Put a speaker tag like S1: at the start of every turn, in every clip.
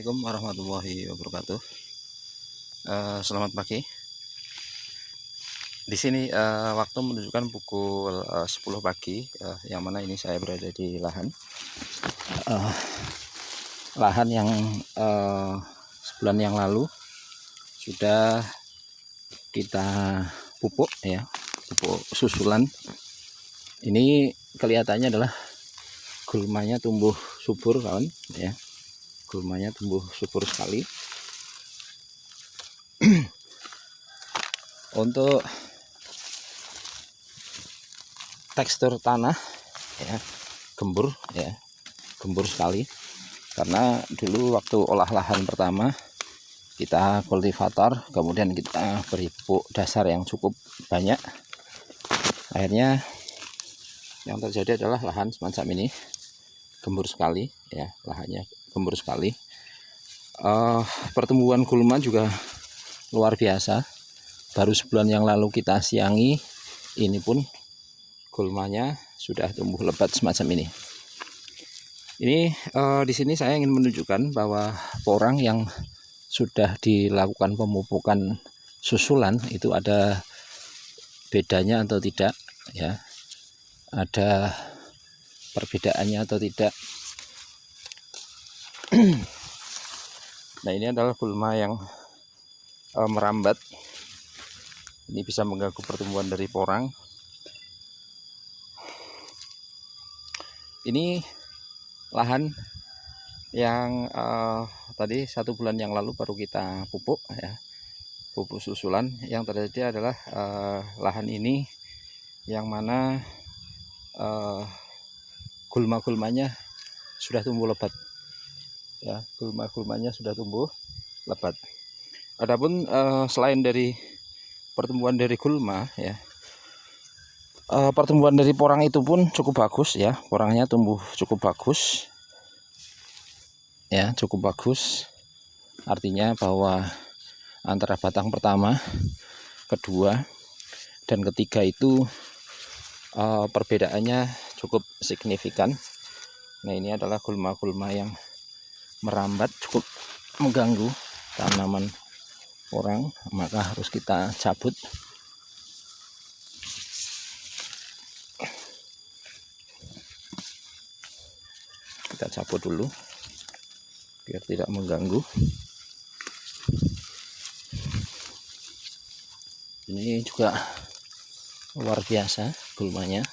S1: Assalamualaikum warahmatullahi wabarakatuh. Selamat pagi. Di sini waktu menunjukkan pukul 10 pagi, yang mana ini saya berada di lahan yang sebulan yang lalu sudah kita pupuk ya, pupuk susulan. Ini kelihatannya adalah gulmanya tumbuh subur kawan ya. Gulmanya tumbuh subur sekali. Untuk tekstur tanah ya, gembur sekali, karena dulu waktu olah lahan pertama kita kultivator, kemudian kita beri pupuk dasar yang cukup banyak, akhirnya yang terjadi adalah lahan semacam ini gembur sekali ya, lahannya gembur sekali. Pertumbuhan gulma juga luar biasa. Baru sebulan yang lalu kita siangi, ini pun gulmanya sudah tumbuh lebat semacam ini. Ini di sini saya ingin menunjukkan bahwa porang yang sudah dilakukan pemupukan susulan itu ada bedanya atau tidak ya, ada perbedaannya atau tidak. Nah, ini adalah gulma yang merambat. Ini bisa mengganggu pertumbuhan dari porang. Ini lahan yang tadi 1 bulan yang lalu baru kita pupuk ya, pupuk susulan. Yang terjadi adalah lahan ini yang mana gulma-gulmanya sudah tumbuh lebat ya, gulma-gulmanya sudah tumbuh lebat. Adapun selain dari pertumbuhan dari gulma ya, pertumbuhan dari porang itu pun cukup bagus ya, porangnya tumbuh cukup bagus ya, cukup bagus. Artinya bahwa antara batang pertama, kedua, dan ketiga itu perbedaannya cukup signifikan. Nah, ini adalah gulma-gulma yang merambat, cukup mengganggu tanaman porang, maka harus kita cabut. Kita cabut dulu biar tidak mengganggu. Ini juga luar biasa gulmanya.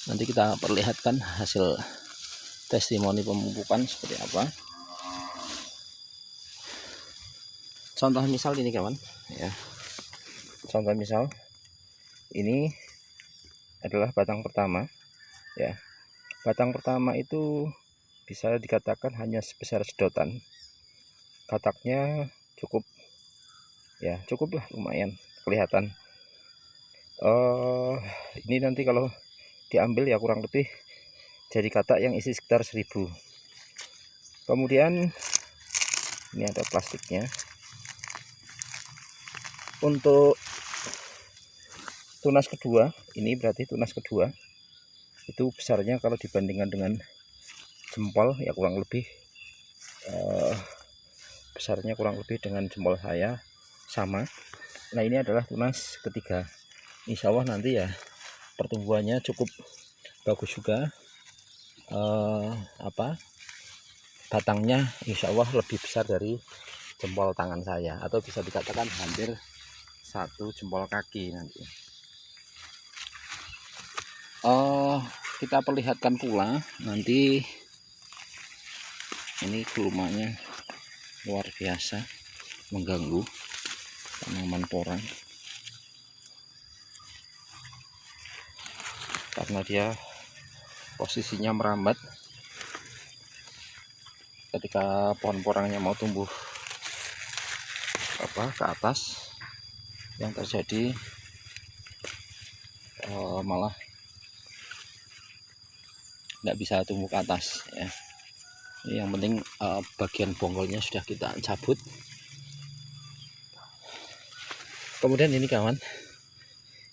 S1: Nanti kita perlihatkan hasil testimoni pemupukan seperti apa. Contoh misal ini kawan ya, contoh misal ini adalah batang pertama ya. Batang pertama itu bisa dikatakan hanya sebesar sedotan. Kataknya cukup ya, cukup lah, lumayan kelihatan. Ini nanti kalau diambil ya kurang lebih jadi katak yang isi sekitar 1000. Kemudian ini ada plastiknya. Untuk tunas kedua, ini berarti tunas kedua itu besarnya kalau dibandingkan dengan jempol ya kurang lebih besarnya kurang lebih dengan jempol saya sama. Nah, ini adalah tunas ketiga. Insya Allah nanti ya pertumbuhannya cukup bagus juga. Batangnya insya Allah lebih besar dari jempol tangan saya, atau bisa dikatakan hampir 1 jempol kaki nanti. Kita perlihatkan pula nanti ini gulmanya luar biasa mengganggu tanaman porang karena dia posisinya merambat. Ketika pohon porangnya mau tumbuh ke atas, yang terjadi malah nggak bisa tumbuh ke atas ya. Yang penting bagian bonggolnya sudah kita cabut. Kemudian ini kawan,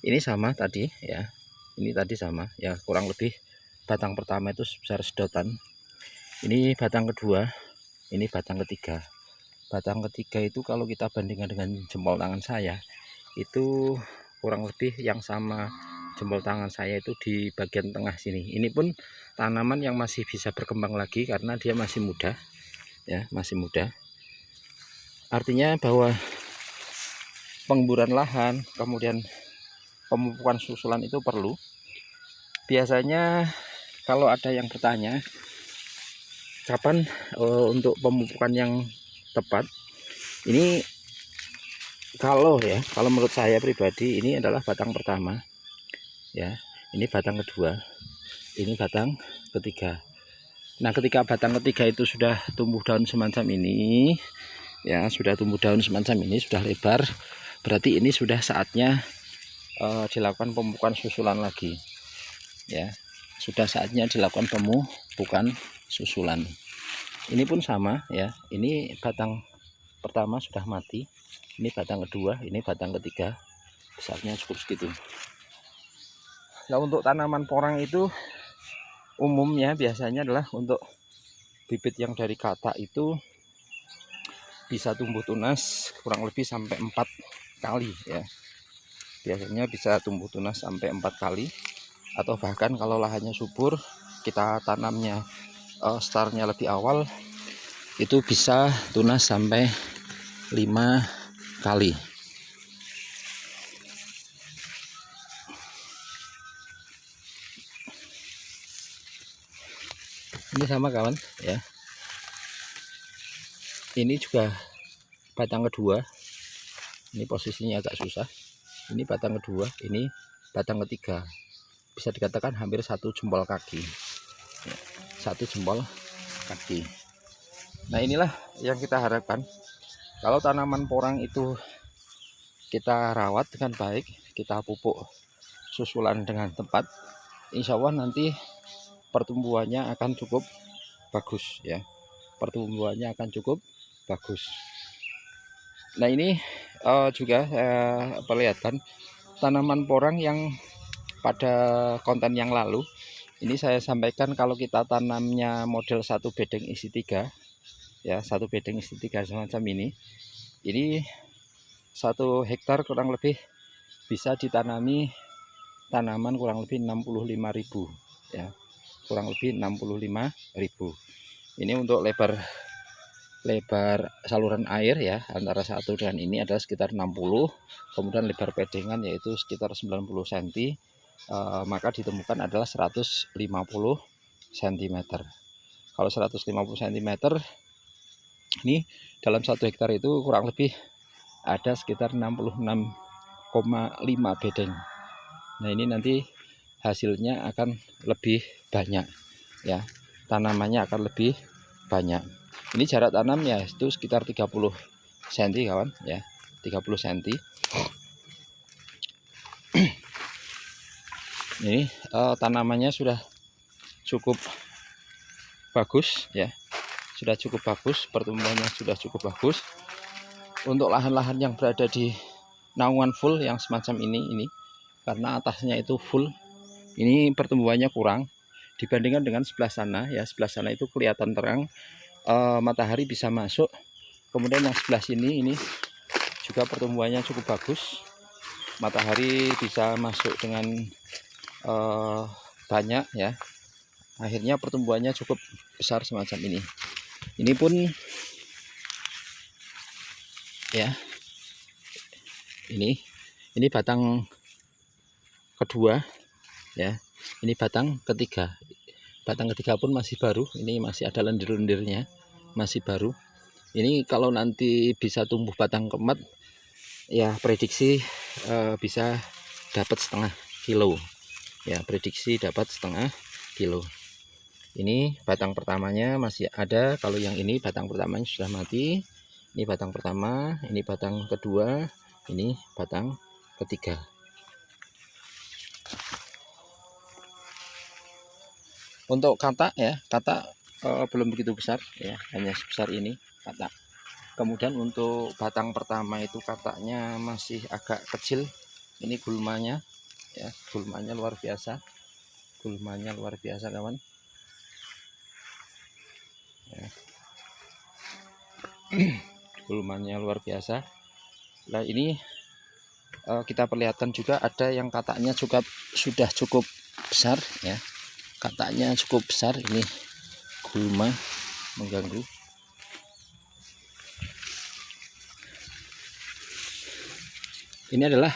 S1: ini sama tadi ya, ini tadi sama ya, kurang lebih batang pertama itu sebesar sedotan. Ini batang kedua, ini batang ketiga. Batang ketiga itu kalau kita bandingkan dengan jempol tangan saya, itu kurang lebih yang sama jempol tangan saya itu di bagian tengah sini. Ini pun tanaman yang masih bisa berkembang lagi karena dia masih muda, ya, masih muda. Artinya bahwa penggemburan lahan, kemudian pemupukan susulan itu perlu. Biasanya kalau ada yang bertanya kapan untuk pemupukan yang tepat, ini kalau menurut saya pribadi ini adalah batang pertama, ya, ini batang kedua, ini batang ketiga. Nah, ketika batang ketiga itu sudah tumbuh daun semacam ini, ya, sudah tumbuh daun semacam ini, sudah lebar, berarti ini sudah saatnya dilakukan pemupukan susulan lagi, ya, sudah saatnya dilakukan pemupukan susulan. Ini pun sama, ya, ini batang pertama sudah mati, ini batang kedua, ini batang ketiga, besarnya cukup segitu. Nah, untuk tanaman porang itu umumnya biasanya adalah untuk bibit yang dari katak itu bisa tumbuh tunas kurang lebih sampai 4 kali, ya. Biasanya bisa tumbuh tunas sampai 4 kali, atau bahkan kalau lahannya subur, kita tanamnya startnya lebih awal, itu bisa tunas sampai 5 kali. Ini sama kawan, ya. Ini juga batang kedua. Ini posisinya agak susah. Ini batang kedua, ini batang ketiga. Bisa dikatakan hampir 1 jempol kaki, ya, 1 jempol kaki. Nah, inilah yang kita harapkan. Kalau tanaman porang itu kita rawat dengan baik, kita pupuk susulan dengan tepat, insya Allah nanti pertumbuhannya akan cukup bagus, ya. Pertumbuhannya akan cukup bagus. Nah, ini juga saya perlihatkan tanaman porang yang pada konten yang lalu ini saya sampaikan kalau kita tanamnya model 1 bedeng isi 3, ya, 1 bedeng isi 3 semacam ini 1 hektar kurang lebih bisa ditanami tanaman kurang lebih 65.000, ya, kurang lebih 65.000. Ini untuk lebar saluran air, ya, antara satu dengan ini adalah sekitar 60, kemudian lebar pedengan yaitu sekitar 90 cm, maka ditemukan adalah 150 cm. Kalau 150 cm ini dalam 1 hektar itu kurang lebih ada sekitar 66,5 bedeng. Nah, ini nanti hasilnya akan lebih banyak, ya, tanamannya akan lebih banyak. Ini jarak tanamnya itu sekitar 30 cm kawan, ya, 30 cm. Ini tanamannya sudah cukup bagus, ya, sudah cukup bagus, pertumbuhannya sudah cukup bagus. Untuk lahan-lahan yang berada di naungan full yang semacam ini karena atasnya itu full, ini pertumbuhannya kurang dibandingkan dengan sebelah sana, ya. Sebelah sana itu kelihatan terang, matahari bisa masuk. Kemudian yang sebelah sini ini juga pertumbuhannya cukup bagus, matahari bisa masuk dengan banyak, ya. Akhirnya pertumbuhannya cukup besar semacam ini. Ini pun, ya, ini batang kedua, ya, ini batang ketiga. Batang ketiga pun masih baru, ini masih ada lendir-lendirnya, masih baru. Ini kalau nanti bisa tumbuh batang keempat, ya, prediksi bisa dapat setengah kilo, ya, prediksi dapat setengah kilo. Ini batang pertamanya masih ada, kalau yang ini batang pertamanya sudah mati. Ini batang pertama, ini batang kedua, ini batang ketiga. Untuk katak, ya, katak belum begitu besar, ya, hanya sebesar ini katak. Kemudian untuk batang pertama itu kataknya masih agak kecil. Ini gulmanya, ya, gulmanya luar biasa. gulmanya luar biasa kawan ya. Gulmanya luar biasa. Nah ini kita perlihatkan juga ada yang kataknya juga sudah cukup besar ya, kataknya cukup besar. Ini gulma mengganggu. Ini adalah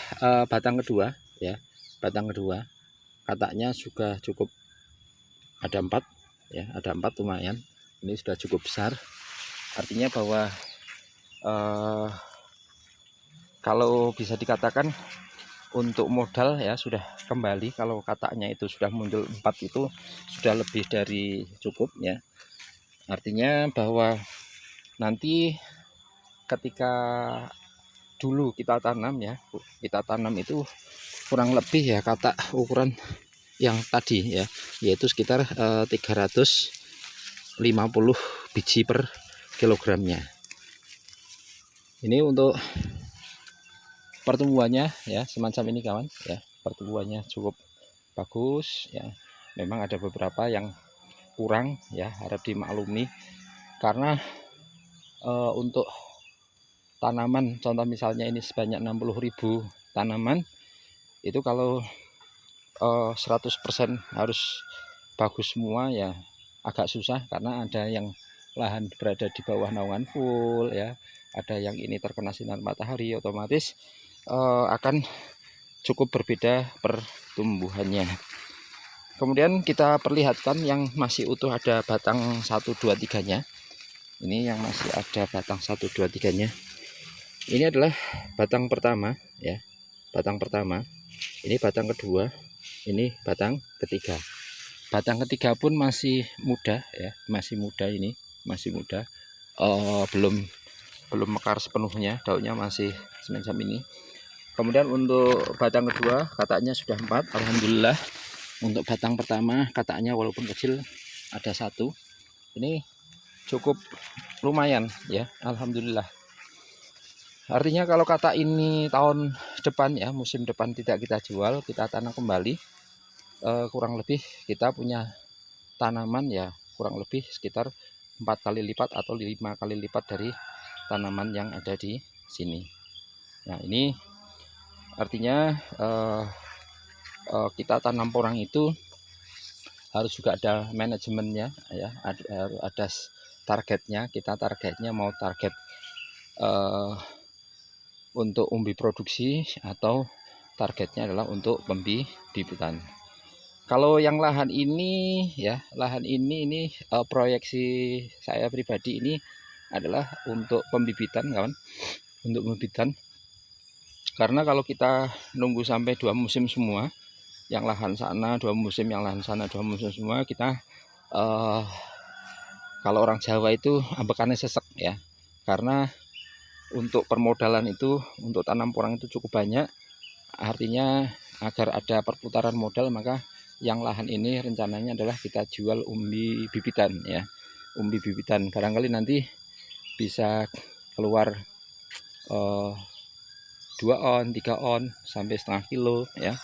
S1: batang kedua ya, batang kedua, kataknya juga cukup ada 4 ya, ada 4 lumayan. Ini sudah cukup besar, artinya bahwa kalau bisa dikatakan untuk modal ya sudah kembali. Kalau kataknya itu sudah muncul 4 itu sudah lebih dari cukup ya, artinya bahwa nanti ketika dulu kita tanam ya, kita tanam itu kurang lebih ya katak ukuran yang tadi ya, yaitu sekitar 350 biji per kilogramnya. Ini untuk pertumbuhannya ya semacam ini kawan ya, pertumbuhannya cukup bagus ya. Memang ada beberapa yang kurang ya, harap dimaklumi karena untuk tanaman contoh misalnya ini sebanyak 60.000 tanaman itu kalau 100% harus bagus semua ya agak susah, karena ada yang lahan berada di bawah naungan full ya, ada yang ini terkena sinar matahari, otomatis akan cukup berbeda pertumbuhannya. Kemudian kita perlihatkan yang masih utuh, ada batang 1, 2, 3-nya. Ini yang masih ada batang 1, 2, 3-nya. Ini adalah batang pertama ya, batang pertama. Ini batang kedua, ini batang ketiga. Batang ketiga pun masih muda ya, masih muda, ini masih muda, belum mekar sepenuhnya, daunnya masih semacam ini. Kemudian untuk batang kedua kataknya sudah 4, alhamdulillah. Untuk batang pertama kataknya walaupun kecil ada 1. Ini cukup lumayan ya, alhamdulillah. Artinya kalau katak ini tahun depan ya, musim depan tidak kita jual, kita tanam kembali, kurang lebih kita punya tanaman ya kurang lebih sekitar 4 kali lipat atau 5 kali lipat dari tanaman yang ada di sini. Nah ini artinya kita tanam porang itu harus juga ada manajemennya ya, ada targetnya. Kita targetnya mau target untuk umbi produksi atau targetnya adalah untuk pembibitan. Kalau yang lahan ini ya, lahan ini proyeksi saya pribadi ini adalah untuk pembibitan kawan, untuk pembibitan. Karena kalau kita nunggu sampai 2 musim semua, yang lahan sana 2 musim, yang lahan sana 2 musim semua, kita kalau orang Jawa itu ambekannya sesek ya. Karena untuk permodalan itu, untuk tanam porang itu cukup banyak. Artinya agar ada perputaran modal, maka yang lahan ini rencananya adalah kita jual umbi bibitan ya, umbi bibitan. Barangkali nanti bisa keluar 2 on, 3 on, sampai setengah kilo ya.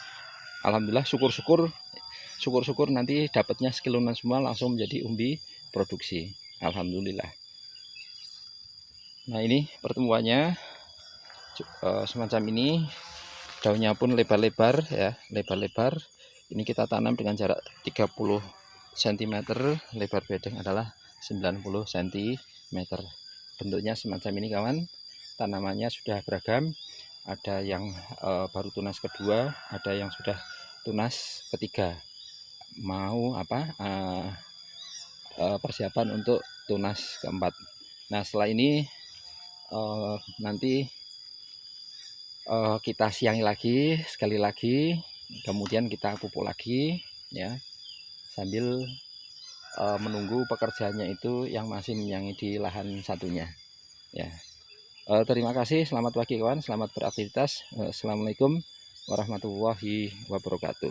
S1: Alhamdulillah, syukur-syukur nanti dapatnya sekilonan semua langsung menjadi umbi produksi, alhamdulillah. Nah ini pertumbuhannya semacam ini, daunnya pun lebar-lebar ya, lebar-lebar. Ini kita tanam dengan jarak 30 cm, lebar bedeng adalah 90 cm. Bentuknya semacam ini kawan. Tanamannya sudah beragam, ada yang baru tunas kedua, ada yang sudah tunas ketiga, mau persiapan untuk tunas keempat. Nah setelah ini nanti kita siangi lagi sekali lagi, kemudian kita pupuk lagi ya, sambil menunggu pekerjaannya itu yang masih menyangi di lahan satunya ya. Terima kasih, selamat pagi kawan, selamat beraktivitas. Assalamualaikum warahmatullahi wabarakatuh.